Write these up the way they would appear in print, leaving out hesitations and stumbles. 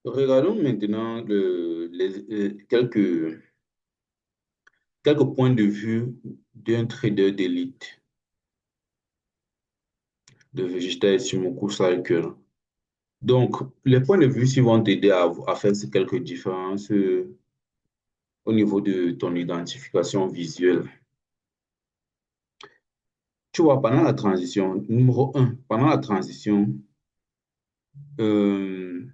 Regardons maintenant quelques points de vue d'un trader d'élite de Vegeta Ichimoku Cycle. Donc, les points de vue ici vont t'aider à faire ces quelques différences au niveau de ton identification visuelle. Tu vois, pendant la transition, numéro un, pendant la transition, euh,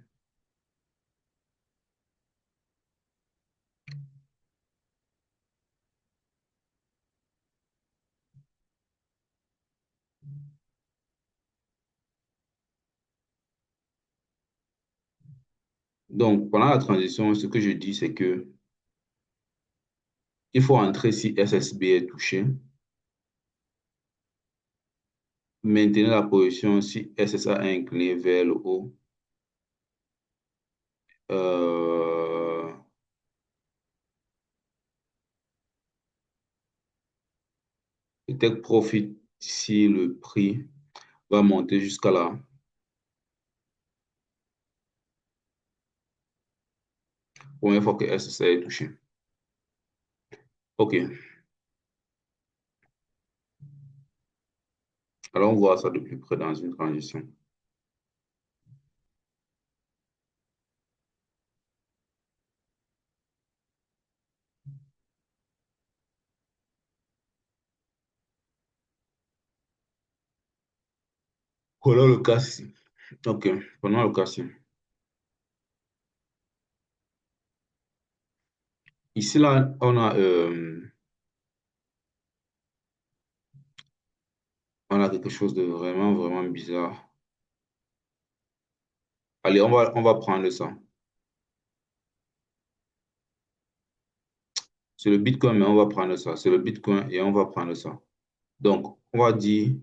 donc pendant la transition, ce que je dis, c'est que il faut entrer si SSB est touché, maintenir la position si SSA est incliné vers le haut. Euh, et take profit si le prix va monter jusqu'à la première fois que SSA est touché. OK. Allons voir ça de plus près dans une transition. Prenons le cas ci. OK. Prenons le cas ci. Ici, là, on a quelque chose de vraiment, vraiment bizarre. Allez, on va prendre ça. C'est le Bitcoin, mais on va prendre ça. C'est le Bitcoin et on va prendre ça. Donc, on va dire,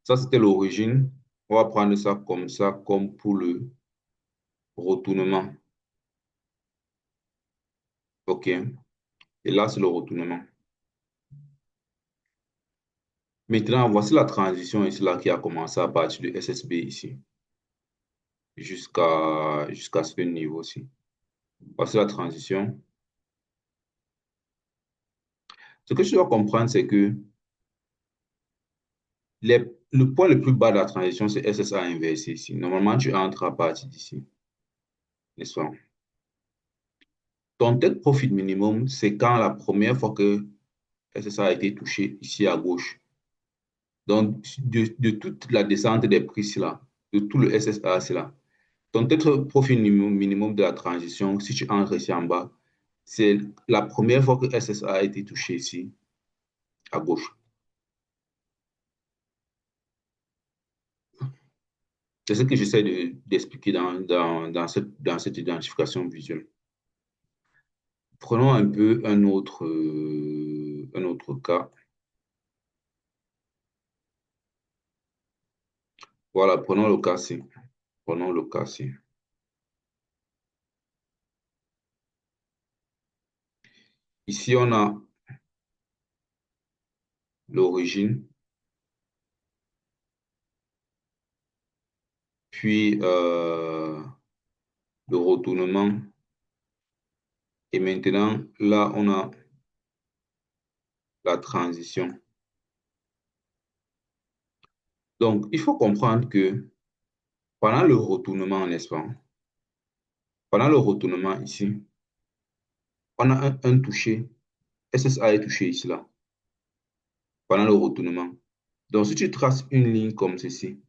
ça c'était l'origine. On va prendre ça, comme pour le retournement. OK. Et là, c'est le retournement. Maintenant, voici la transition ici, là, qui a commencé à partir de SSB ici, jusqu'à ce niveau-ci. Voici la transition. Ce que tu dois comprendre, c'est que le point le plus bas de la transition, c'est SSA inversé ici. Normalement, tu entres à partir d'ici, n'est-ce pas? Ton take profit minimum, c'est quand la première fois que SSA a été touché ici à gauche. Donc, de toute la descente des prix là, de tout le SSA là, ton take profit minimum de la transition, si tu entres ici en bas, c'est la première fois que SSA a été touché ici à gauche. C'est ce que j'essaie d'expliquer dans cette identification visuelle. Prenons un peu un autre cas. Voilà, prenons le cas ci. Prenons le cas ci. Ici, on a l'origine, puis le retournement. Et maintenant, là, on a la transition. Donc, il faut comprendre que pendant le retournement, n'est-ce pas? Pendant le retournement ici, on a un touché. SSA est touché ici, là, pendant le retournement. Donc, si tu traces une ligne comme ceci,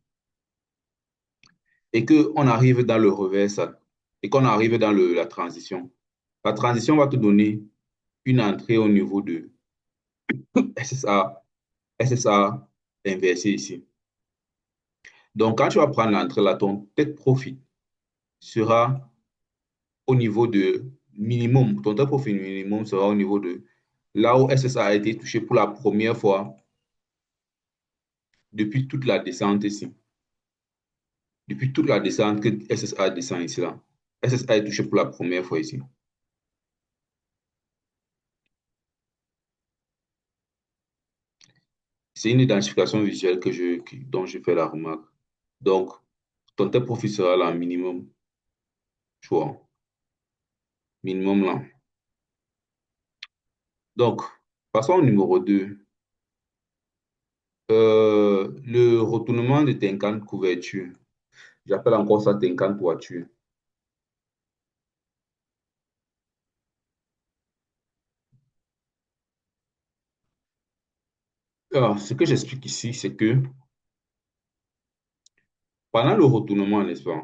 et qu'on arrive dans le reverse, et qu'on arrive dans la transition va te donner une entrée au niveau de SSA inversé ici. Donc, quand tu vas prendre l'entrée là, ton take profit sera au niveau de minimum. Ton take profit minimum sera au niveau de là où SSA a été touché pour la première fois depuis toute la descente ici. Depuis toute la descente que SSA descend ici là. SSA est touché pour la première fois ici. C'est une identification visuelle dont je fais la remarque. Donc, ton tel profil sera là, minimum, tu vois, minimum là. Donc, passons au numéro 2. Le retournement de Tenkan couverture. J'appelle encore ça Tenkan toiture. Alors, ce que j'explique ici, c'est que pendant le retournement, n'est-ce pas?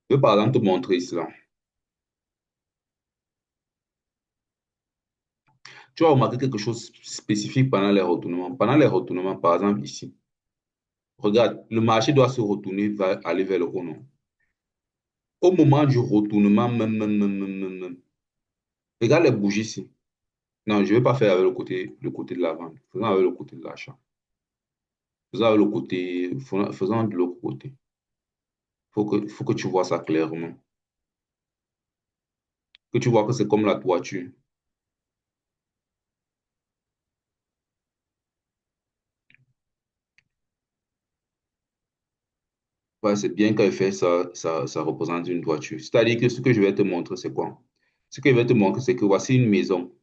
Je vais par exemple te montrer cela. Tu vas remarquer quelque chose spécifique pendant les retournements. Pendant les retournements, par exemple ici, regarde, le marché doit se retourner, va aller vers le haut, non? Au moment du retournement, même, regarde les bougies ici. Non, je ne vais pas faire avec le côté de la vente. Faisons avec le côté de l'achat. Faisons avec le côté, faisons de l'autre côté. Faut que tu vois ça clairement. Que tu vois que c'est comme la toiture. Ouais, c'est bien qu'elle fait ça, ça représente une toiture. C'est-à-dire que ce que je vais te montrer, c'est quoi? Ce que je vais te montrer, c'est que voici une maison.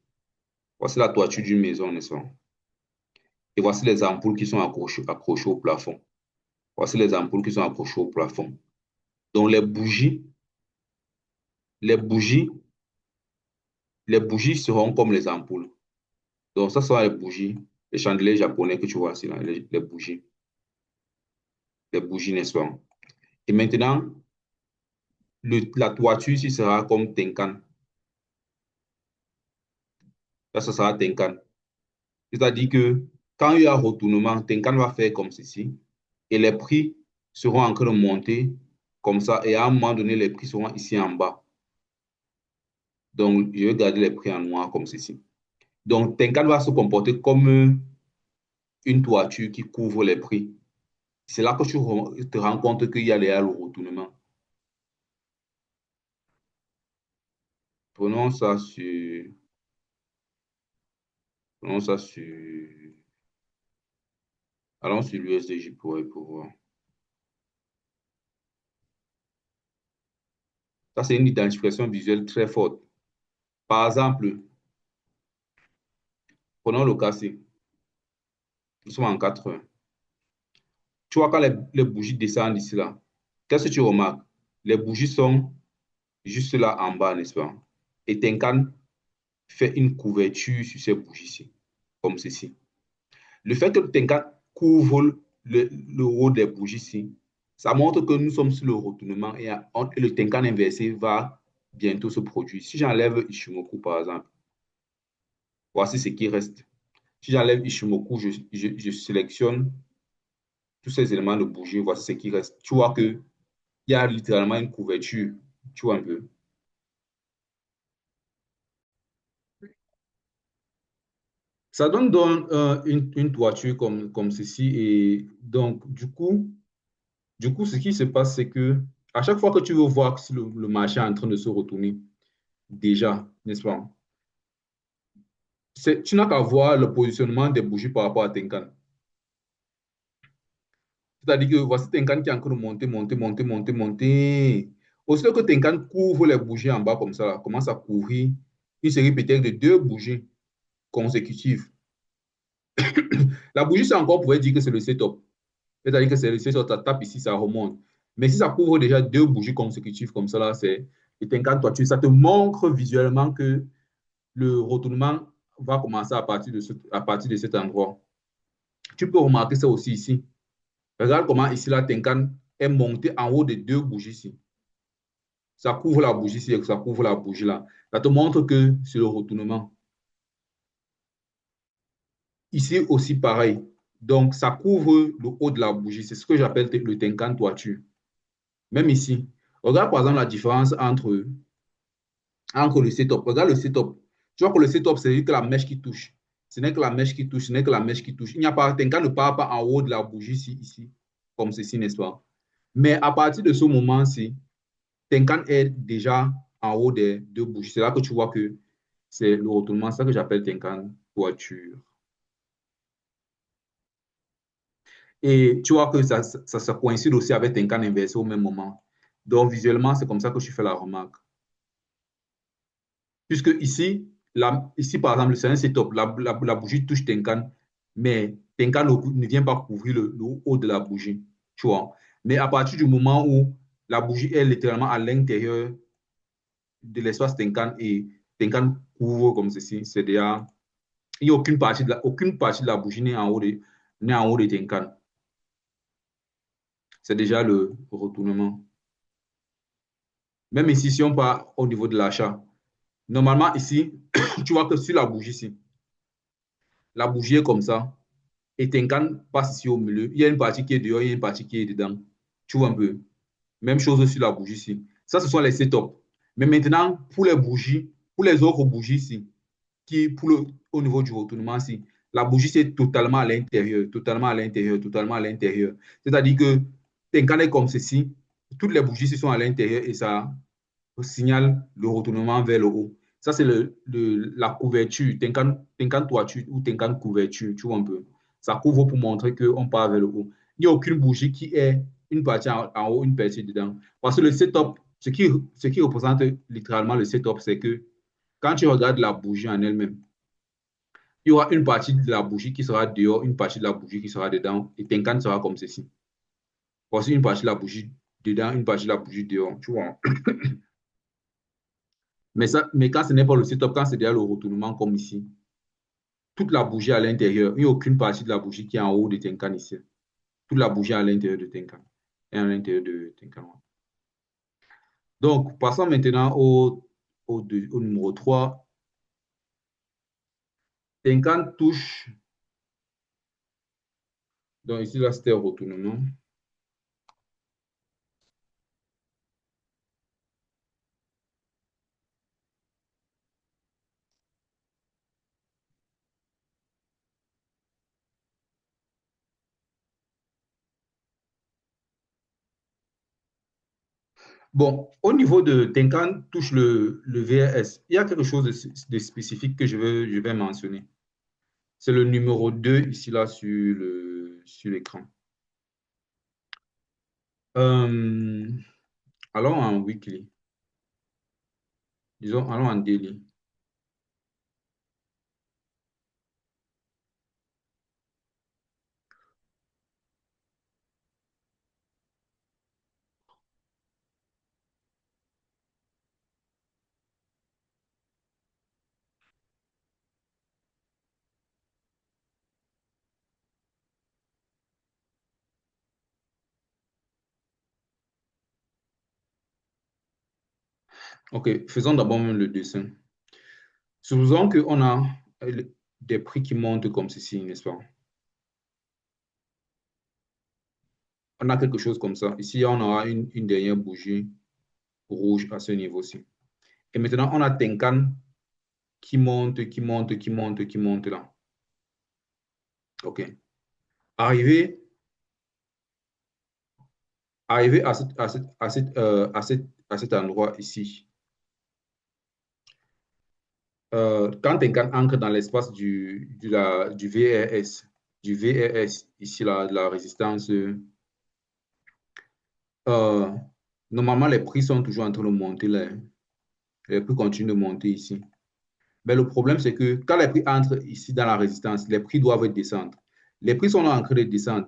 Voici la toiture d'une maison, n'est-ce pas? Et voici les ampoules qui sont accrochées au plafond. Voici les ampoules qui sont accrochées au plafond. Donc les bougies, les bougies seront comme les ampoules. Donc ça sera les bougies, les chandeliers japonais que tu vois ici, là, les bougies, n'est-ce pas? Et maintenant, la toiture ici sera comme Tenkan. Là, ça sera Tenkan. C'est-à-dire que quand il y a retournement, Tenkan va faire comme ceci et les prix seront en train de monter comme ça. Et à un moment donné, les prix seront ici en bas. Donc, je vais garder les prix en noir comme ceci. Donc, Tenkan va se comporter comme une toiture qui couvre les prix. C'est là que tu te rends compte qu'il y a le retournement. Prenons ça sur, prenons ça sur, allons sur l'USDJ pour voir. Ça, c'est une identification visuelle très forte. Par exemple, prenons le cas ci. Nous sommes en 4 heures. Tu vois, quand les bougies descendent ici, là, qu'est-ce que tu remarques? Les bougies sont juste là en bas, n'est-ce pas? Et Tenkan fait une couverture sur ces bougies-ci, comme ceci. Le fait que le Tenkan couvre le haut des bougies-ci, ça montre que nous sommes sur le retournement et le Tenkan inversé va bientôt se produire. Si j'enlève Ishimoku, par exemple, voici ce qui reste. Si j'enlève Ishimoku, je sélectionne tous ces éléments de bougie, voici ce qui reste. Tu vois que il y a littéralement une couverture. Tu vois un peu. Ça donne donc une toiture comme ceci. Et donc, du coup, ce qui se passe, c'est que à chaque fois que tu veux voir si le marché est en train de se retourner, déjà, n'est-ce pas? Tu n'as qu'à voir le positionnement des bougies par rapport à Tenkan. C'est-à-dire que voici Tenkan qui est en train de monter, monter, monter, monter, monter. Aussitôt que Tenkan couvre les bougies en bas comme ça, là, commence à couvrir une série peut-être de deux bougies consécutives. La bougie, c'est encore, on pourrait dire que c'est le setup. C'est-à-dire que c'est le setup, ça tape ici, ça remonte. Mais si ça couvre déjà deux bougies consécutives comme ça, là, c'est éteint toi, ça te montre visuellement que le retournement va commencer à partir de cet endroit. Tu peux remarquer ça aussi ici. Regarde comment ici, la Tenkan est montée en haut de deux bougies ici. Ça couvre la bougie ici et ça couvre la bougie là. Ça te montre que c'est le retournement. Ici aussi, pareil. Donc, ça couvre le haut de la bougie. C'est ce que j'appelle le Tenkan toiture. Même ici. Regarde par exemple la différence entre le setup. Regarde le setup. Tu vois que le setup, c'est que la mèche qui touche. Ce n'est que la mèche qui touche, ce n'est que la mèche qui touche. Il n'y a pas, Tenkan ne part pas en haut de la bougie ici, comme ceci, n'est-ce pas? Mais à partir de ce moment-ci, Tenkan est déjà en haut des deux bougies. C'est là que tu vois que c'est le retournement, c'est ça que j'appelle Tenkan toiture. Et tu vois que ça coïncide aussi avec Tenkan inversé au même moment. Donc, visuellement, c'est comme ça que je fais la remarque. Puisque ici, ici par exemple, c'est un setup. La bougie touche Tenkan, mais Tenkan ne vient pas couvrir le haut de la bougie. Tu vois. Mais à partir du moment où la bougie est littéralement à l'intérieur de l'espace Tenkan et Tenkan couvre comme ceci, c'est déjà. Il n'y a aucune partie de la bougie n'est en haut de Tenkan. C'est déjà le retournement. Même ici, si on part au niveau de l'achat, normalement ici, tu vois que sur la bougie ici, la bougie est comme ça. Et Tenkan passe ici au milieu. Il y a une partie qui est dehors, il y a une partie qui est dedans. Tu vois un peu. Même chose sur la bougie ici. Ça, ce sont les setups. Mais maintenant, pour les bougies, pour les autres bougies ici, au niveau du retournement ici, la bougie, c'est totalement à l'intérieur, totalement à l'intérieur, totalement à l'intérieur. C'est-à-dire que Tenkan est comme ceci. Toutes les bougies ici sont à l'intérieur et ça signale le retournement vers le haut. Ça, c'est la couverture, Tenkan toiture ou Tenkan couverture, tu vois un peu. Ça couvre pour montrer qu'on part vers le haut. Il n'y a aucune bougie qui est une partie en haut, une partie dedans. Parce que le setup, ce qui représente littéralement le setup, c'est que quand tu regardes la bougie en elle-même, il y aura une partie de la bougie qui sera dehors, une partie de la bougie qui sera dedans, et Tenkan sera comme ceci. Voici une partie de la bougie dedans, une partie de la bougie dehors, tu vois. Mais quand ce n'est pas le setup, quand c'est déjà le retournement comme ici, toute la bougie à l'intérieur, il n'y a aucune partie de la bougie qui est en haut de Tenkan ici. Toute la bougie à l'intérieur de Tenkan et à l'intérieur de Tenkan. Donc, passons maintenant au numéro 3. Tenkan touche. Donc, ici, là, c'était un retournement. Bon, au niveau de Tenkan touche le VRS, il y a quelque chose de spécifique que je vais mentionner. C'est le numéro 2 ici, là, sur l'écran. Euh, allons en weekly. Disons, allons en daily. OK, faisons d'abord le dessin. Supposons qu'on a des prix qui montent comme ceci, n'est-ce pas? On a quelque chose comme ça. Ici, on aura une dernière bougie rouge à ce niveau-ci. Et maintenant, on a Tenkan qui monte, qui monte, qui monte, qui monte là. OK. Arrivé, arrivé à cet endroit ici, quand Tenkan ancre dans l'espace du VRS, ici, de la résistance, euh, normalement, les prix sont toujours en train de monter là. Les prix continuent de monter ici. Mais le problème, c'est que quand les prix entrent ici dans la résistance, les prix doivent descendre. Les prix sont en train de descendre.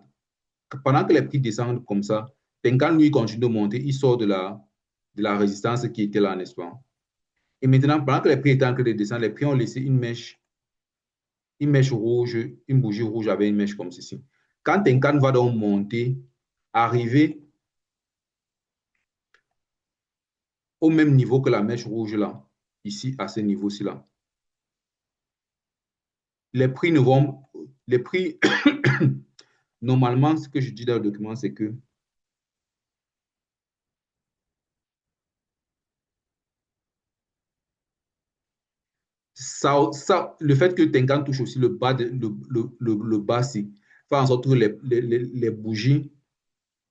Pendant que les prix descendent comme ça, Tenkan, lui, continue de monter. Il sort de la résistance qui était là, n'est-ce pas? Et maintenant, pendant que les prix étaient en train de descendre, les prix ont laissé une mèche rouge, une bougie rouge avec une mèche comme ceci. Quand Tenkan va donc monter, arriver au même niveau que la mèche rouge là, ici, à ce niveau-ci là, les prix ne vont. Les prix, normalement, ce que je dis dans le document, c'est que le fait que Tenkan touche aussi le bas, le bas fait en sorte que les bougies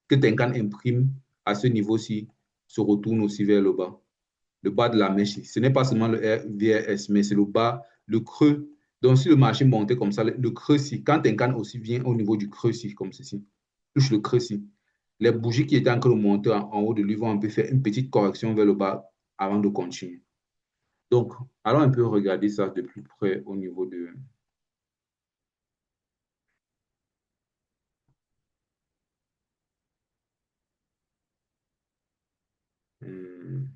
que Tenkan imprime à ce niveau-ci se retournent aussi vers le bas de la mèche. Ce n'est pas seulement le VRS, mais c'est le bas, le creux. Donc, si le marché montait comme ça, le creux-ci, quand Tenkan aussi vient au niveau du creux-ci, comme ceci, touche le creux ici. Les bougies qui étaient en train de monter en haut de lui vont un peu faire une petite correction vers le bas avant de continuer. Donc, allons un peu regarder ça de plus près au niveau de... Hmm.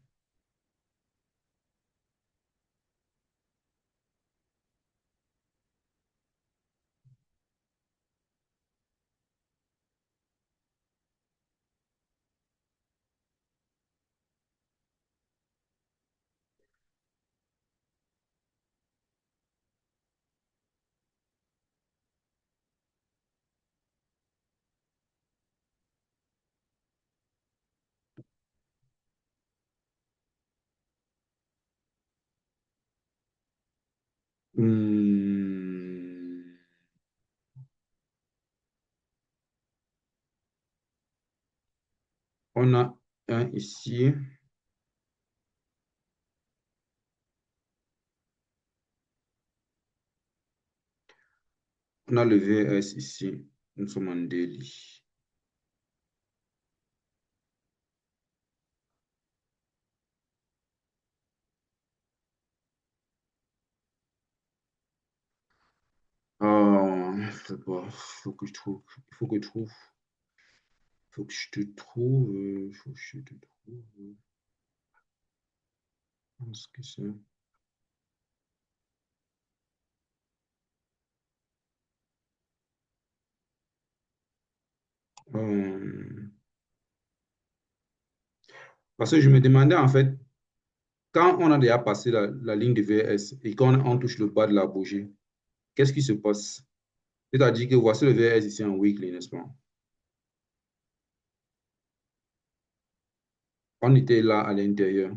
Hmm. On a un ici. On a le VS ici. Nous sommes en Delhi. Je sais pas. Faut que je trouve. Il faut que je trouve. Faut que je te trouve. Faut que je te trouve. Est-ce que c'est. Euh, Parce que je me demandais en fait, quand on a déjà passé la ligne de VS et quand on touche le bas de la bougie, qu'est-ce qui se passe? C'est-à-dire que voici le VS ici en weekly, n'est-ce pas? On était là à l'intérieur.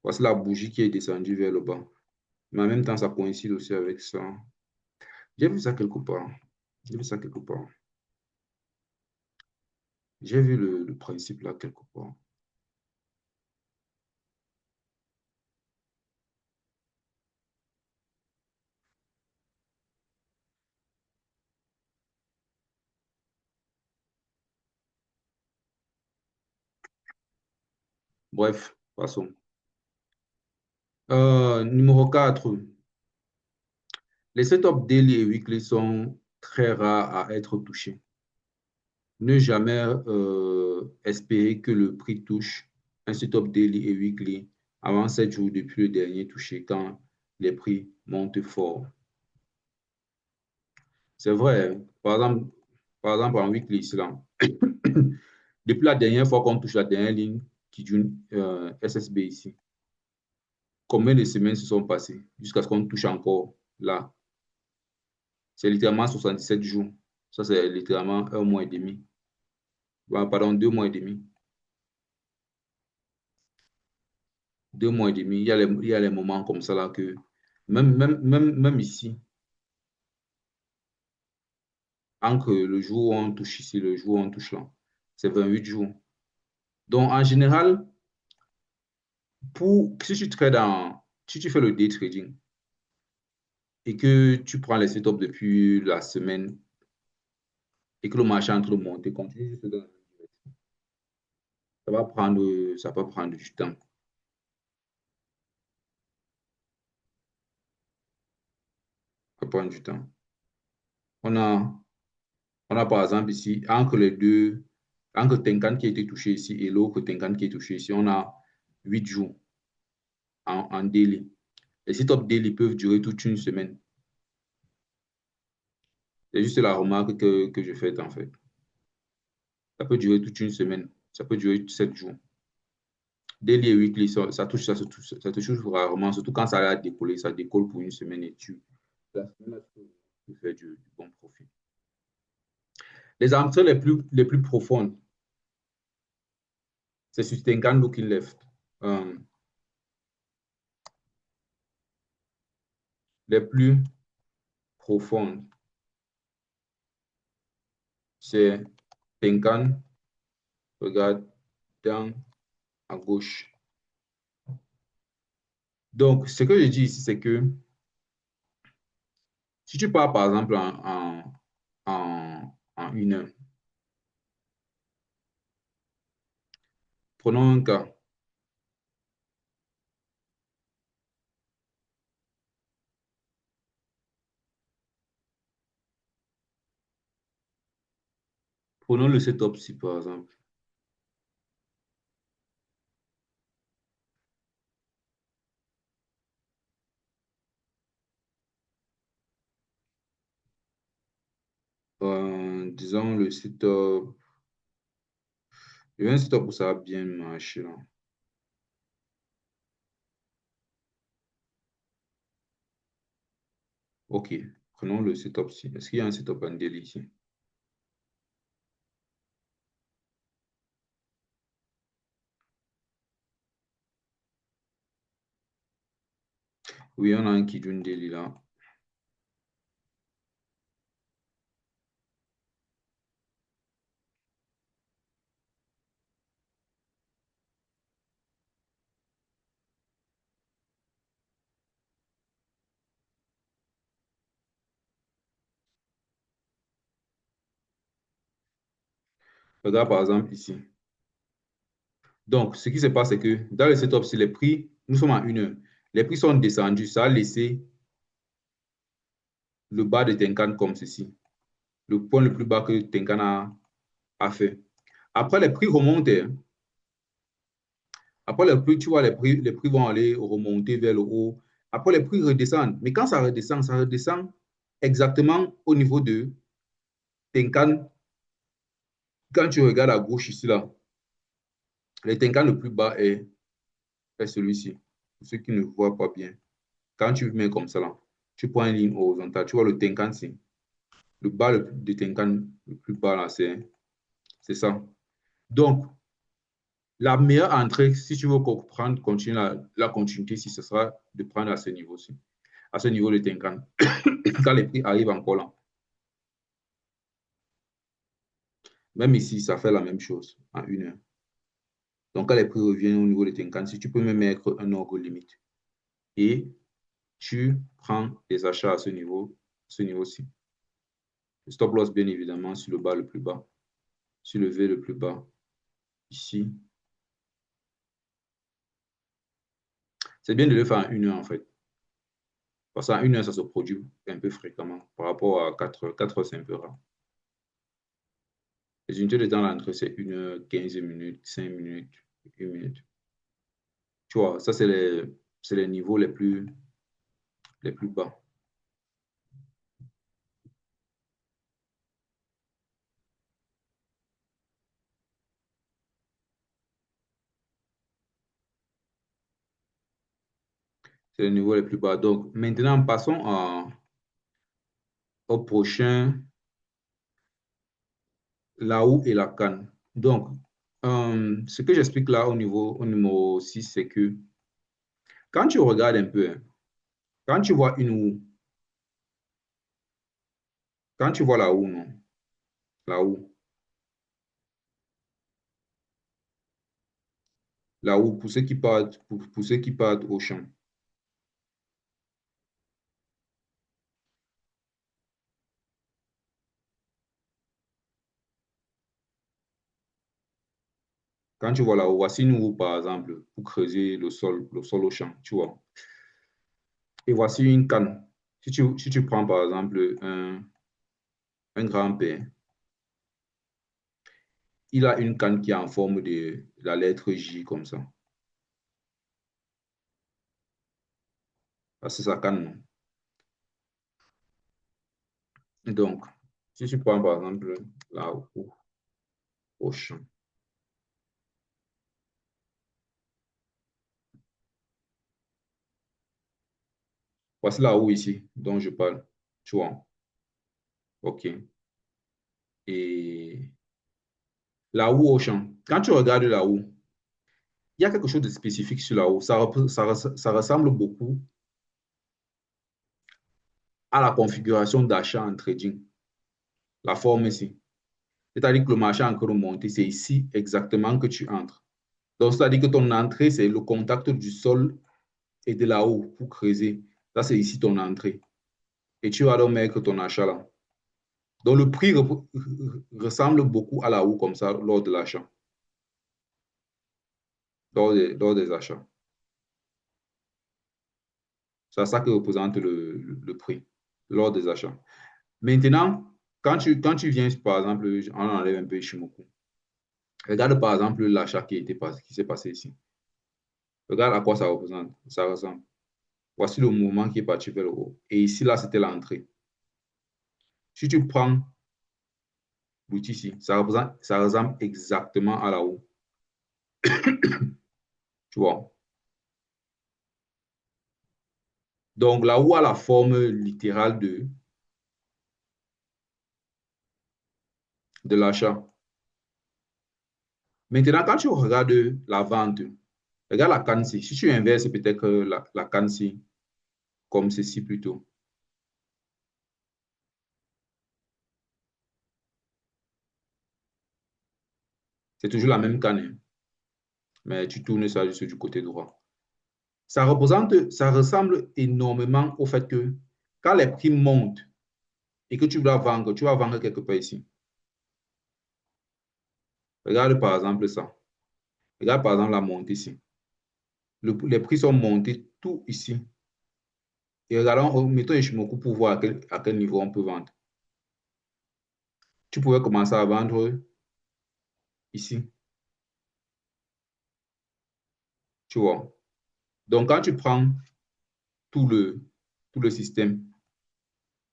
Voici la bougie qui est descendue vers le bas. Mais en même temps, ça coïncide aussi avec ça. J'ai vu ça quelque part. J'ai vu ça quelque part. J'ai vu le principe là quelque part. Bref, passons. Numéro 4. Les setups daily et weekly sont très rares à être touchés. Ne jamais espérer que le prix touche un setup daily et weekly avant 7 jours depuis le dernier touché quand les prix montent fort. C'est vrai, hein. Par exemple, en weekly, ici, là, depuis la dernière fois qu'on touche la dernière ligne qui d'une SSB ici, combien de semaines se sont passées jusqu'à ce qu'on touche encore là? C'est littéralement 77 jours. Ça, c'est littéralement un mois et demi. Pardon, 2 mois et demi. 2 mois et demi. Il y a les moments comme ça là que, même ici, entre le jour où on touche ici, le jour où on touche là, c'est 28 jours. Donc, en général, si tu fais le day trading et que tu prends les setups depuis la semaine et que le marché est en train de monter, continue juste dans la même direction. Ça va prendre du temps. Ça va prendre du temps. On a, on a par exemple ici, entre les deux, entre Tenkan qui a été touché ici et l'autre Tenkan qui est touché ici, on a 8 jours en daily. Les sit-up daily peuvent durer toute une semaine. C'est juste la remarque que je fais en fait. Ça peut durer toute une semaine. Ça peut durer 7 jours. Daily et weekly, ça touche rarement, surtout quand ça a décollé, ça décolle pour une semaine et la semaine, là, tu fais du bon profit. Les entrées les plus profondes, c'est sur Tenkan Looking Left. Euh, les plus profondes, c'est Tenkan, regarde, dans à gauche. Donc, ce que je dis ici, c'est que si tu pars par exemple en en 1 heure. Prenons un cas. Prenons le setup-ci, par exemple. Disons le setup. Il y a un setup où ça a bien marché, là. OK. Prenons le setup-ci. Est-ce qu'il y a un setup en daily ici? Oui, on a un Kijun daily là. Regarde par exemple ici. Donc, ce qui se passe, c'est que dans le setup, si les prix, nous sommes à 1 heure, les prix sont descendus. Ça a laissé le bas de Tenkan comme ceci. Le point le plus bas que Tenkan a fait. Après, les prix remontent. Hein. Après, les prix, tu vois, les prix vont aller remonter vers le haut. Après, les prix redescendent. Mais quand ça redescend exactement au niveau de Tenkan. Quand tu regardes à gauche ici, là, le Tenkan le plus bas est celui-ci. Pour ceux qui ne voient pas bien. Quand tu mets comme ça, là, tu prends une ligne horizontale. Tu vois le Tenkan, c'est le bas de Tenkan le plus bas, là, c'est ça. Donc, la meilleure entrée, si tu veux comprendre, continuer la continuité, si ce sera de prendre à ce niveau-ci, à ce niveau de Tenkan, quand les prix arrivent encore là. Même ici, ça fait la même chose en 1 heure. Donc, quand les prix reviennent au niveau de Tenkan, si tu peux même mettre un ordre limite. Et tu prends les achats à ce niveau-ci. Le stop loss, bien évidemment, sur le bas le plus bas, sur le V le plus bas, ici. C'est bien de le faire en 1 heure, en fait. Parce qu'en 1 heure, ça se produit un peu fréquemment. Par rapport à 4 heures, 4 heures, c'est un peu rare. Les unités de temps d'entrée, c'est 1 heure, 15 minutes, 5 minutes, 1 minute. Tu vois, ça, c'est les niveaux les plus bas. C'est les niveaux les plus bas. Donc, maintenant, passons au prochain, la houe et la canne. Donc, ce que j'explique là au numéro 6, c'est que quand tu regardes un peu, hein, quand tu vois une houe, quand tu vois la houe, non, la houe pour ceux qui partent au champ. Quand tu vois la houe, voici une houe, par exemple, pour creuser le sol au champ, tu vois. Et voici une canne. Si tu prends, par exemple, un grand-père, il a une canne qui est en forme de la lettre J, comme ça. Ah, c'est sa canne, non? Donc, si tu prends, par exemple, la houe au champ, voici la houe ici dont je parle, tu vois. OK. Et la houe au champ. Quand tu regardes la houe, il y a quelque chose de spécifique sur la houe. Ça ressemble beaucoup à la configuration d'achat en trading, la forme ici. C'est-à-dire que le marché est en train de monter, c'est ici exactement que tu entres. Donc, c'est-à-dire que ton entrée, c'est le contact du sol et de la houe pour creuser. Ça, c'est ici ton entrée. Et tu vas donc mettre ton achat là. Donc, le prix ressemble beaucoup à la roue comme ça lors de l'achat, lors des achats. C'est ça que représente le prix lors des achats. Maintenant, quand tu viens, par exemple, on enlève un peu Ishimoku. Regarde par exemple l'achat qui s'est passé ici. Regarde à quoi ça représente. Ça ressemble. Voici le mouvement qui est parti vers le haut. Et ici, là, c'était l'entrée. Si tu prends l'outil ici, ça ressemble exactement à la roue. Tu vois. Donc, la roue a la forme littérale de l'achat. Maintenant, quand tu regardes la vente, regarde la canne-ci. Si tu inverses peut-être la canne-ci comme ceci plutôt. C'est toujours la même canne, hein, mais tu tournes ça juste du côté droit. Ça ressemble énormément au fait que quand les prix montent et que tu vas vendre quelque part ici. Regarde par exemple ça. Regarde par exemple la montée ici. Les prix sont montés tout ici. Et regardons, mettons Ishimoku pour voir à quel niveau on peut vendre. Tu pouvais commencer à vendre ici, tu vois. Donc, quand tu prends tout tout le système,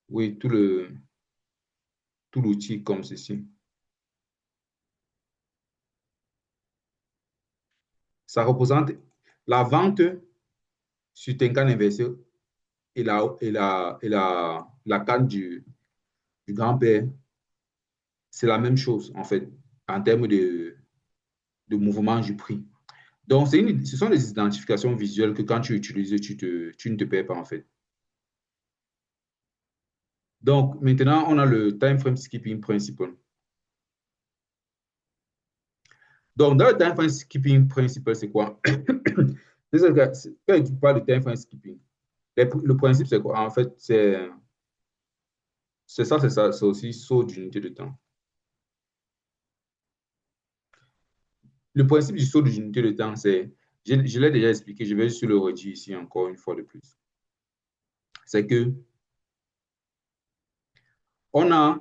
oui, tout l'outil comme ceci, ça représente la vente sur Tenkan inversé la canne du grand-père, c'est la même chose, en fait, en termes de mouvement du prix. Donc, ce sont des identifications visuelles que quand tu utilises, tu ne te perds pas, en fait. Donc, maintenant, on a le time frame skipping principle. Donc, dans le time frame skipping principle, c'est quoi? Quand tu parles de time frame skipping, le principe, c'est quoi? En fait, c'est ça, c'est aussi saut d'unité de temps. Le principe du saut d'unité de temps, je l'ai déjà expliqué, je vais juste le redire ici encore une fois de plus. C'est que on a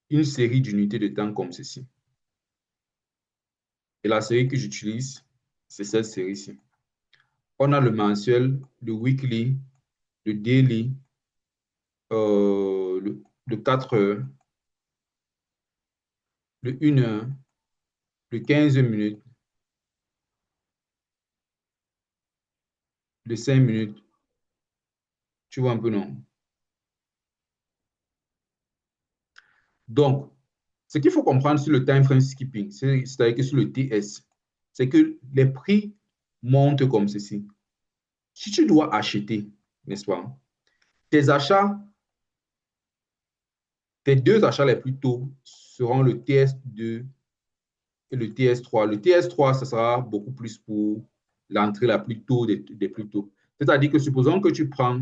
une série d'unités de temps comme ceci. Et la série que j'utilise, c'est cette série-ci. On a le mensuel, le weekly, le daily, le 4 heures, le 1 heure, le 15 minutes, le 5 minutes. Tu vois un peu, non? Donc, ce qu'il faut comprendre sur le time frame skipping, c'est-à-dire que sur le TS, c'est que les prix montent comme ceci. Si tu dois acheter, n'est-ce pas, tes achats, tes deux achats les plus tôt seront le TS2 et le TS3. Le TS3, ce sera beaucoup plus pour l'entrée la plus tôt des plus tôt. C'est-à-dire que supposons que tu prends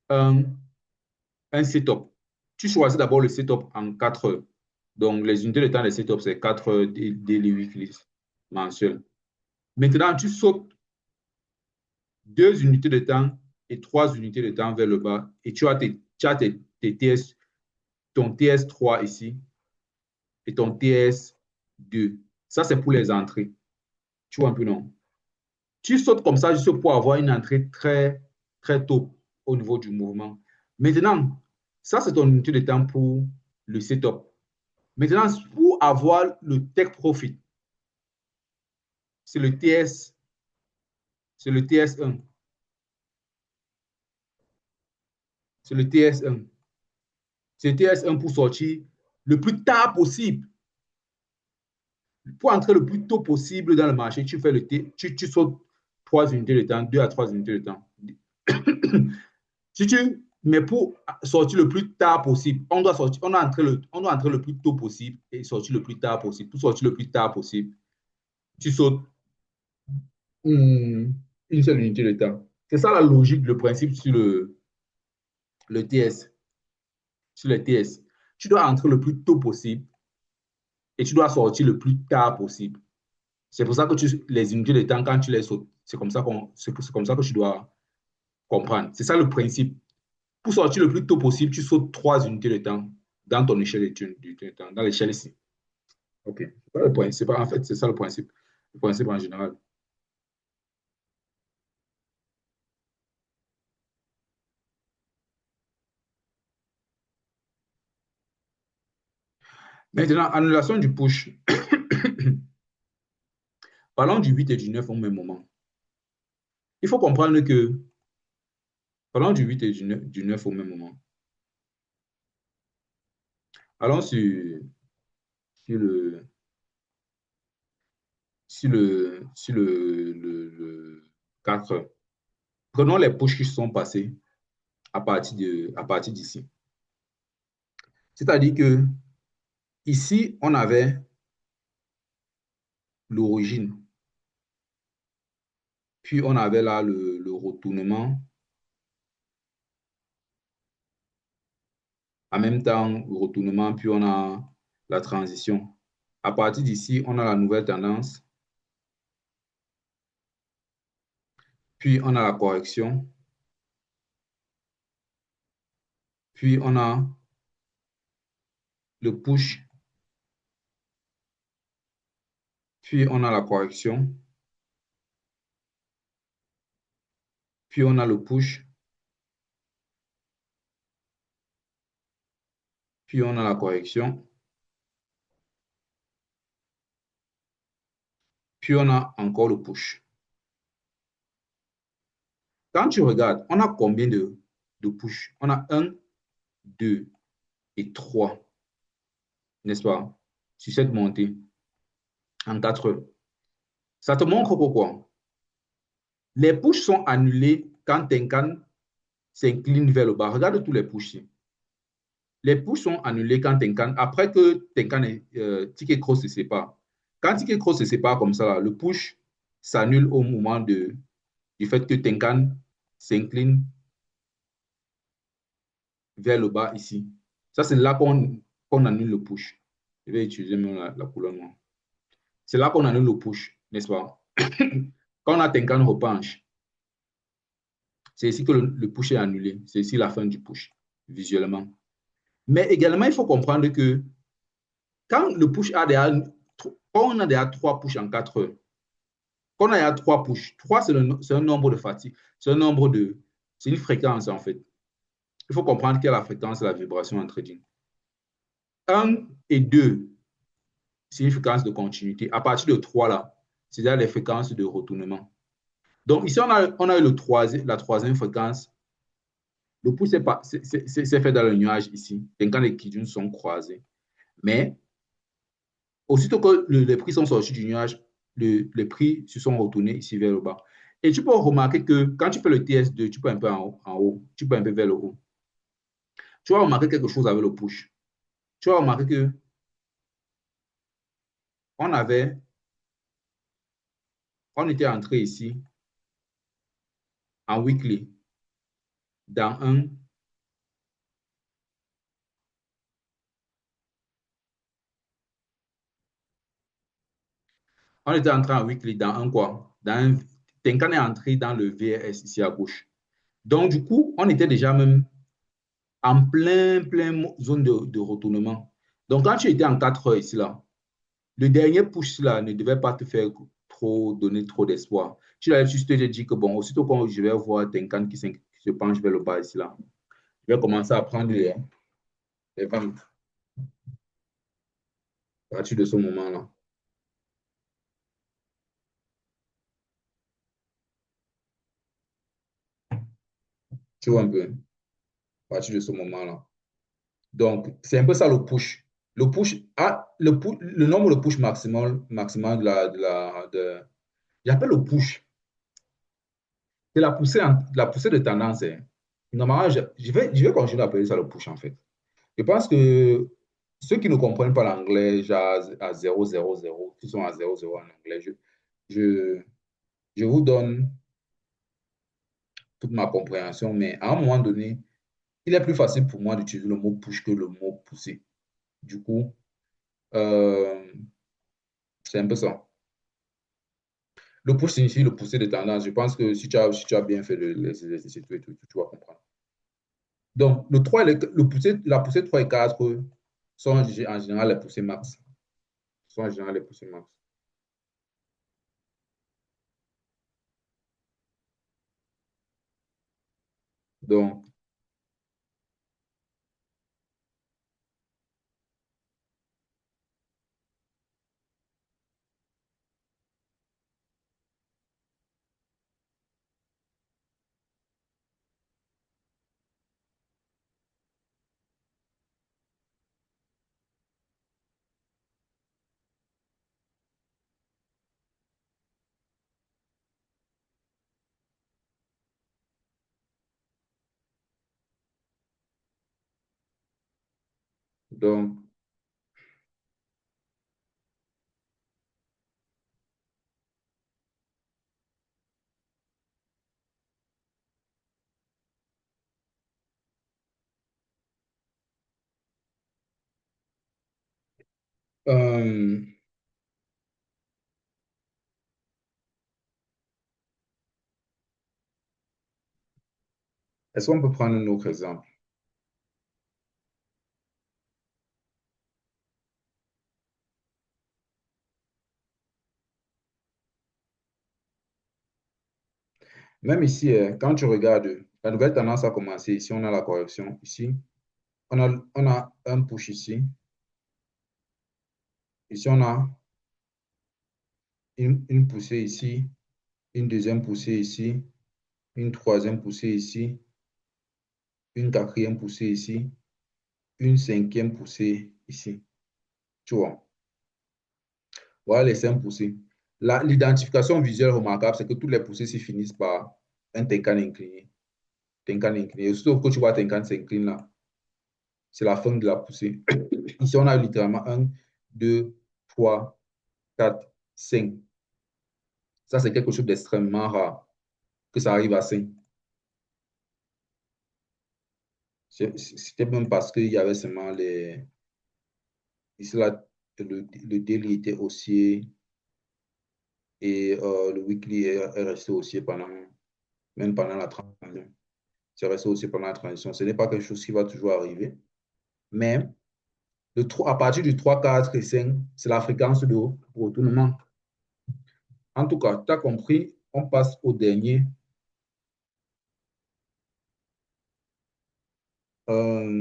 un, un setup. Tu choisis d'abord le setup en 4 heures. Donc, les unités de temps des setups, c'est 4 heures daily weekly mensuel. Maintenant, tu sautes 2 unités de temps et 3 unités de temps vers le bas et tu as tes TS, ton TS3 ici et ton TS2. Ça, c'est pour les entrées. Tu vois un peu, non? Tu sautes comme ça juste pour avoir une entrée très tôt au niveau du mouvement. Maintenant, ça, c'est ton unité de temps pour le setup. Maintenant, pour avoir le take profit, c'est le TS, c'est le TS1. C'est le TS1. C'est le TS1 pour sortir le plus tard possible. Pour entrer le plus tôt possible dans le marché, tu fais tu sautes 3 unités de temps, 2 à 3 unités de temps. Si tu, mais pour sortir le plus tard possible, on doit entrer le plus tôt possible et sortir le plus tard possible. Pour sortir le plus tard possible, tu sautes une seule unité de temps. C'est ça la logique, le principe sur le TS. sur les TS, tu dois entrer le plus tôt possible et tu dois sortir le plus tard possible. C'est pour ça que les unités de temps, quand tu les sautes, c'est comme ça que tu dois comprendre. C'est ça le principe. Pour sortir le plus tôt possible, tu sautes 3 unités de temps dans ton échelle de temps, dans l'échelle ici. OK. C'est pas le point. C'est pas, en fait, c'est ça le principe. Le principe en général. Maintenant, annulation du push. Parlons du 8 et du 9 au même moment. Il faut comprendre que, parlons du 8 et du 9 au même moment. Allons sur le, sur le 4. Prenons les pushs qui sont passés à partir d'ici. C'est-à-dire que ici, on avait l'origine, puis on avait là le retournement, en même temps le retournement, puis on a la transition. À partir d'ici, on a la nouvelle tendance, puis on a la correction, puis on a le push, puis on a la correction, puis on a le push, puis on a la correction, puis on a encore le push. Quand tu regardes, on a combien de push? On a un, 2 et 3, n'est-ce pas? Sur cette montée en 4 heures. Ça te montre pourquoi? Les pushs sont annulés quand Tenkan s'incline vers le bas. Regarde tous les pushs. Les pushs sont annulés quand Tenkan, après que Tenkan et Ticket Cross se séparent. Quand Ticket Cross se sépare comme ça, là, le push s'annule au moment du fait que Tenkan s'incline vers le bas ici. Ça, c'est là qu'on annule le push. Je vais utiliser même la couleur noire. C'est là qu'on annule le push, n'est-ce pas? Quand on a Tenkan repenche, c'est ici que le push est annulé. C'est ici la fin du push, visuellement. Mais également, il faut comprendre que quand le push a déjà, quand on a déjà 3 pushs en 4 heures, quand on a déjà 3 pushs, 3 c'est un nombre de fatigue, c'est une fréquence en fait. Il faut comprendre quelle est la fréquence de la vibration en trading. 1 et 2, c'est une fréquence de continuité. À partir de 3 là, c'est déjà les fréquences de retournement. Donc ici, on a eu la troisième fréquence. Le push c'est fait dans le nuage ici. Quand les Kijun sont croisés. Mais aussitôt que les prix sont sortis du nuage, les prix se sont retournés ici vers le bas. Et tu peux remarquer que quand tu fais le TS2, tu peux un peu en haut, tu peux un peu vers le haut. Tu vas remarquer quelque chose avec le push. Tu vas remarquer que on avait, on était entré ici en weekly dans on était entré en weekly dans un quoi? Tenkan est entré dans le VRS ici à gauche. Donc, du coup, on était déjà même en plein zone de retournement. Donc, quand tu étais en 4 heures ici, là, le dernier push là ne devait pas te faire donner trop d'espoir. Tu l'as juste te dit que bon, aussitôt quand je vais voir Tenkan qui se penche vers le bas ici là, je vais commencer à prendre les ventes à partir de ce moment-là. Tu vois un peu, à partir de ce moment-là. Donc, c'est un peu ça le push. Le nombre de push maximal j'appelle le push. C'est la poussée de tendance, hein. Normalement, je vais continuer à appeler ça le push en fait. Je pense que ceux qui ne comprennent pas l'anglais, genre à 000, qui sont à 00 en anglais, je, je vous donne toute ma compréhension, mais à un moment donné, il est plus facile pour moi d'utiliser le mot push que le mot pousser. Du coup, euh, c'est un peu ça. Le push signifie le pousser de tendance. Je pense que si tu as bien fait les exercices, tu vas comprendre. Donc, le 3 la poussée 3 et 4 sont en général les poussées max. Sont en général les poussées max. Donc, donc euh, est-ce qu'on peut prendre un autre exemple? Même ici, quand tu regardes, la nouvelle tendance a commencé. Ici, on a la correction. Ici, on a un push ici. Ici, on a une poussée ici, une deuxième poussée ici, une troisième poussée ici, une quatrième poussée ici, une cinquième poussée ici. Tu vois? Voilà les cinq poussées. L'identification visuelle remarquable, c'est que toutes les poussées s'y finissent par un tenkan incliné. Tenkan incliné. Surtout que tu vois tenkan s'incline là. C'est la fin de la poussée. Ici, on a littéralement un, 2, 3, 4, 5. Ça, c'est quelque chose d'extrêmement rare que ça arrive à 5. C'était même parce qu'il y avait seulement les. Ici, là, le daily était haussier et le weekly est resté haussier même pendant la transition. C'est resté haussier pendant la transition. Ce n'est pas quelque chose qui va toujours arriver. Mais à partir du 3, 4 et 5, c'est la fréquence de retournement. En tout cas, tu as compris, on passe au dernier. Euh,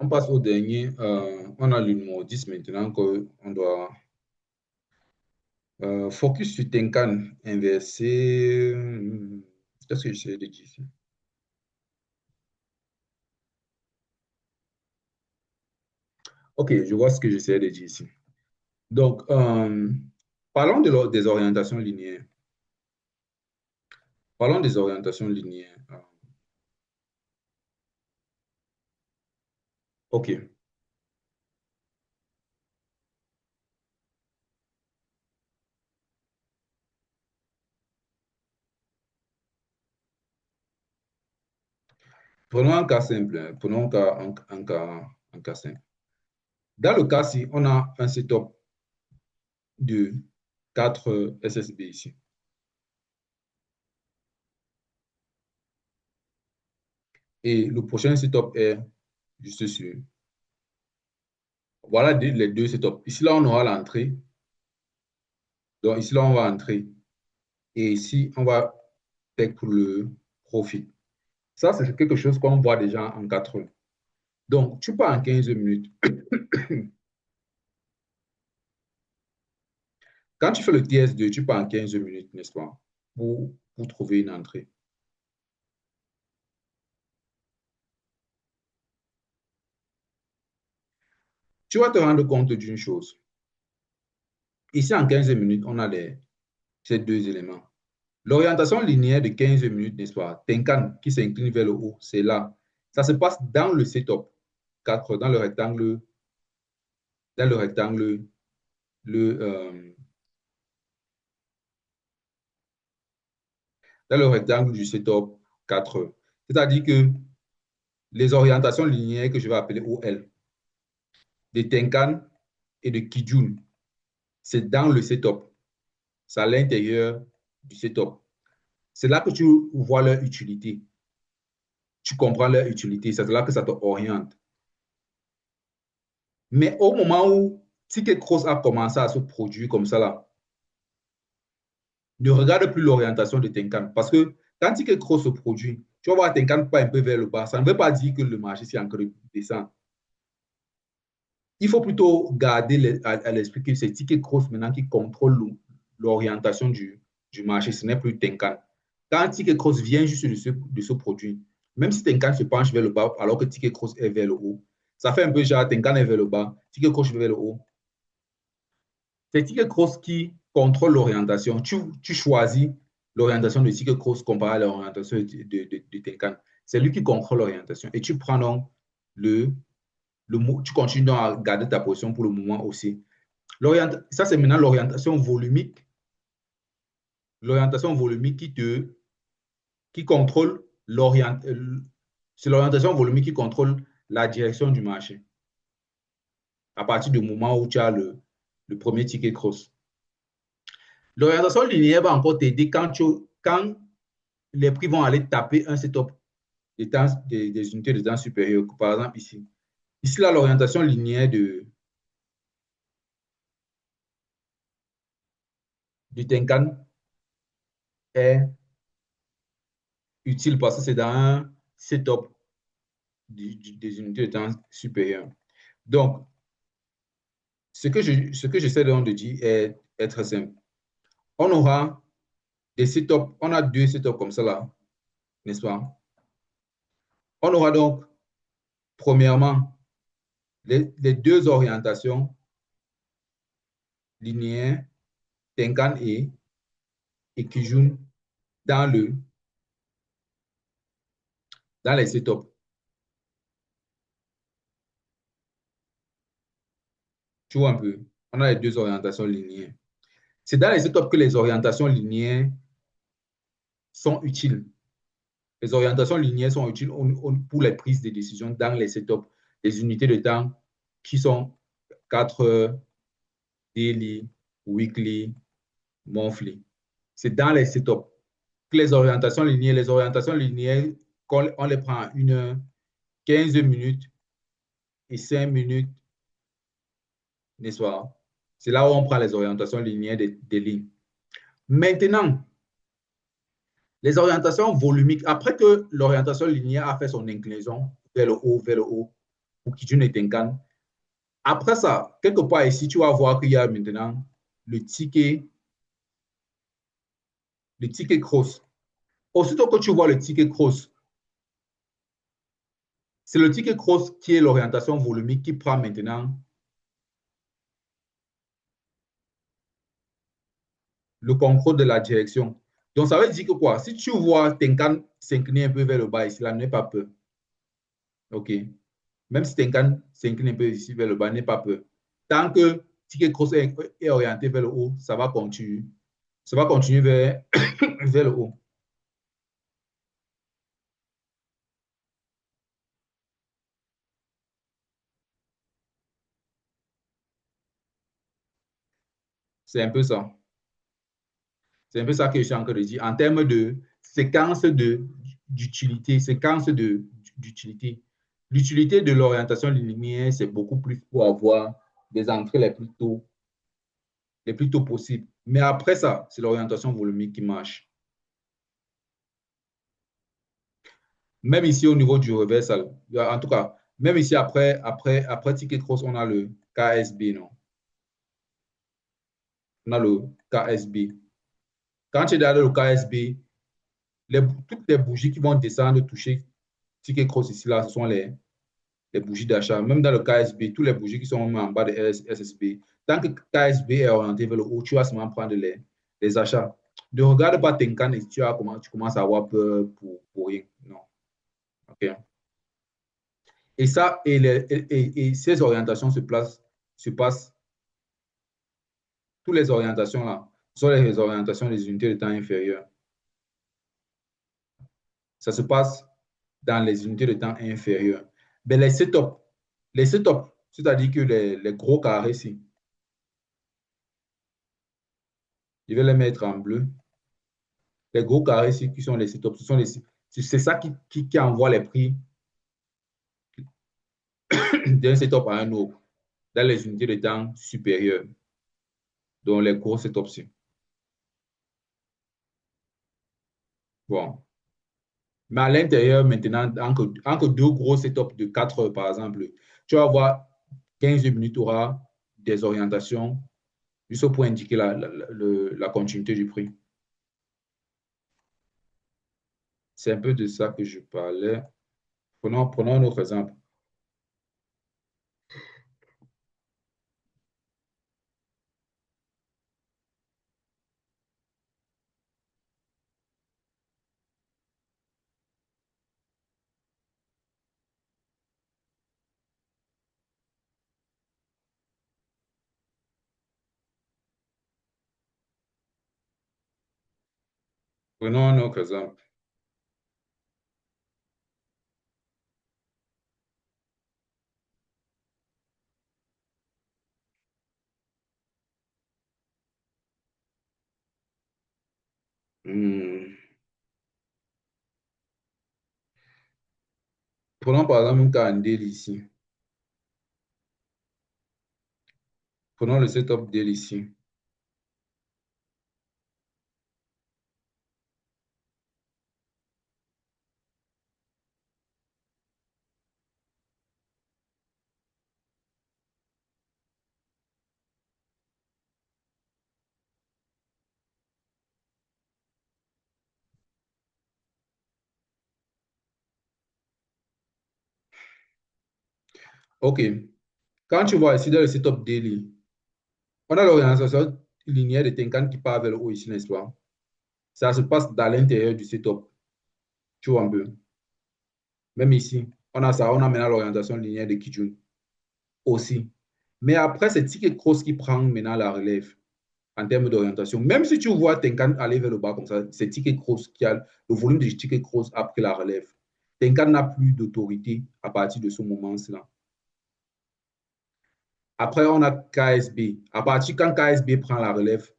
on passe au dernier. On a le numéro 10 maintenant qu'on doit focus sur Tenkan inversé. Qu'est-ce que j'essaie de dire ici? Ok, je vois ce que j'essaie de dire ici. Donc, parlons des orientations linéaires. Parlons des orientations linéaires. Ok, prenons un cas simple. Prenons un cas simple. Dans le cas-ci, on a un setup de 4 SSB ici. Et le prochain setup est juste sur. Voilà les deux setups. Ici, là, on aura l'entrée. Donc, ici, là, on va entrer. Et ici, on va take pour le profit. Ça, c'est quelque chose qu'on voit déjà en 4 heures. Donc, tu pars en 15 minutes. Quand tu fais le TS2, tu pars en 15 minutes, n'est-ce pas, pour trouver une entrée. Tu vas te rendre compte d'une chose. Ici, en 15 minutes, on a ces deux éléments. L'orientation linéaire de 15 minutes, n'est-ce pas? Tenkan qui s'incline vers le haut, c'est là. Ça se passe dans le setup 4, dans le rectangle, le, euh, dans le rectangle du setup 4. C'est-à-dire que les orientations linéaires que je vais appeler OL, de Tenkan et de Kijun, c'est dans le setup. C'est à l'intérieur du setup. C'est là que tu vois leur utilité. Tu comprends leur utilité. C'est là que ça te oriente. Mais au moment où Ticket Cross a commencé à se produire comme ça, là, ne regarde plus l'orientation de Tenkan. Parce que quand Ticket Cross se produit, tu vas voir Tenkan pas un peu vers le bas. Ça ne veut pas dire que le marché s'est encore descend. Il faut plutôt garder à l'esprit que c'est Ticket Cross maintenant qui contrôle l'orientation du marché. Ce n'est plus Tenkan. Quand Ticket Cross vient juste de se produire, même si Tenkan se penche vers le bas alors que Ticket Cross est vers le haut, ça fait un peu genre Tenkan est vers le bas, Ticket Cross vers le haut. C'est Ticket Cross qui contrôle l'orientation. Tu choisis l'orientation de Ticket Cross comparé à l'orientation de Tenkan. C'est lui qui contrôle l'orientation. Et tu prends donc tu continues donc à garder ta position pour le moment aussi. Ça, c'est maintenant l'orientation volumique. L'orientation volumique qui contrôle c'est l'orientation volumique qui contrôle la direction du marché à partir du moment où tu as le premier ticket cross. L'orientation linéaire va encore t'aider quand les prix vont aller taper un setup des unités de temps supérieures. Par exemple, ici. Ici, là, l'orientation linéaire du Tenkan est utile parce que c'est dans un setup des unités de temps supérieures. Donc, ce que j'essaie donc de dire est très simple. On aura des setups, on a deux setups comme ça là, n'est-ce pas? On aura donc, premièrement, les deux orientations linéaires, Tenkan et Kijun, dans, dans les setups. Tu vois un peu? On a les deux orientations linéaires. C'est dans les setups que les orientations linéaires sont utiles. Les orientations linéaires sont utiles pour les prises de décision dans les setups, les unités de temps qui sont 4 heures, daily, weekly, monthly. C'est dans les setups que les orientations linéaires, on les prend à 1 heure, 15 minutes et 5 minutes, n'est-ce pas? C'est là où on prend les orientations linéaires des lignes. Maintenant, les orientations volumiques, après que l'orientation linéaire a fait son inclinaison vers le haut, pour Kijun et Tenkan, après ça, quelque part ici, tu vas voir qu'il y a maintenant le ticket cross. Aussitôt que tu vois le ticket cross, c'est le ticket cross qui est l'orientation volumique qui prend maintenant le contrôle de la direction. Donc, ça veut dire que quoi? Si tu vois Tenkan s'incliner un peu vers le bas ici, là, n'aie pas peur. OK? Même si Tenkan s'incline un peu ici vers le bas, n'aie pas peur. Tant que ticket cross est orienté vers le haut, ça va continuer. Ça va continuer vers, vers le haut. C'est un peu ça. C'est un peu ça que je suis en train de dire. En termes de séquence d'utilité, d'utilité. L'utilité de l'orientation linéaire, c'est beaucoup plus pour avoir des entrées les plus tôt possibles. Mais après ça, c'est l'orientation volumique qui marche. Même ici, au niveau du reversal, en tout cas, même ici, après Ticket Cross, on a le KSB, non? On a le KSB. Quand tu es dans le KSB, toutes les bougies qui vont descendre, toucher Ticket Cross ici, là, ce sont les bougies d'achat, même dans le KSB, tous les bougies qui sont en bas de SSB, tant que KSB est orienté vers le haut, tu vas seulement prendre les achats. Ne regarde pas Tenkan et tu commences à avoir peur pour rien. Non. OK. Et ça, et ces orientations se passent, toutes les orientations là, sont les orientations des unités de temps inférieures. Ça se passe dans les unités de temps inférieures. Mais les setups, c'est-à-dire que les gros carrés ici, je vais les mettre en bleu. Les gros carrés ici qui sont les setups, c'est ça qui envoie les prix d'un setup à un autre dans les unités de temps supérieures, dont les gros setups ici. Bon. Mais à l'intérieur, maintenant, entre deux gros setups de 4 heures, par exemple, tu vas avoir 15 minutes, tu auras des orientations juste pour indiquer la continuité du prix. C'est un peu de ça que je parlais. Prenons un autre exemple. Prenons un autre exemple. Hmm. Prenons par exemple un cas en daily ici. Prenons le setup daily ici. OK. Quand tu vois ici dans le setup daily, on a l'orientation linéaire de Tenkan qui part vers le haut ici, n'est-ce pas? Ça se passe dans l'intérieur du setup. Tu vois un peu. Même ici, on a ça, on a maintenant l'orientation linéaire de Kijun aussi. Mais après, c'est Ticket Cross qui prend maintenant la relève en termes d'orientation. Même si tu vois Tenkan aller vers le bas comme ça, c'est Ticket Cross qui a le volume de Ticket Cross a pris la relève. Tenkan n'a plus d'autorité à partir de ce moment-là. Après, on a KSB. À partir quand KSB prend la relève,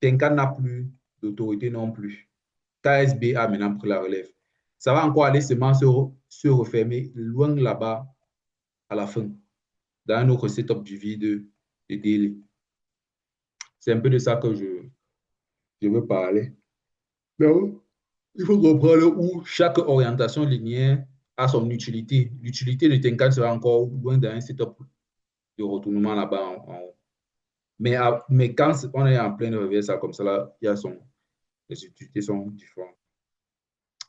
Tenkan n'a plus d'autorité non plus. KSB a maintenant pris la relève. Ça va encore aller seulement se refermer loin là-bas à la fin, dans un autre setup du vide de daily. C'est un peu de ça que je veux parler. Donc, il faut comprendre où chaque orientation linéaire a son utilité. L'utilité de Tenkan sera encore loin d'un setup de retournement là-bas en haut. Mais quand on est en plein reverse, comme ça, là, les utilités sont différentes.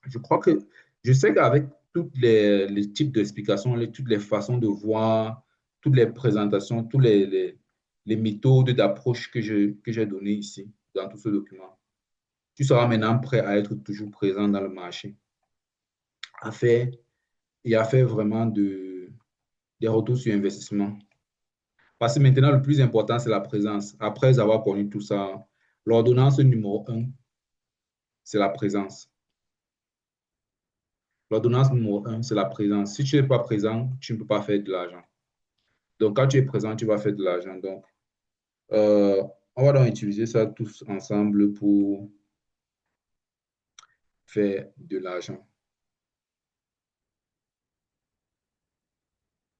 Je crois que je sais qu'avec tous les types d'explications, toutes les façons de voir, toutes les présentations, les méthodes d'approche que j'ai données ici dans tout ce document, tu seras maintenant prêt à être toujours présent dans le marché, à faire et à faire vraiment des retours sur investissement. Parce que maintenant, le plus important, c'est la présence. Après avoir connu tout ça, l'ordonnance numéro un, c'est la présence. L'ordonnance numéro un, c'est la présence. Si tu n'es pas présent, tu ne peux pas faire de l'argent. Donc, quand tu es présent, tu vas faire de l'argent. Donc, euh, on va donc utiliser ça tous ensemble pour faire de l'argent.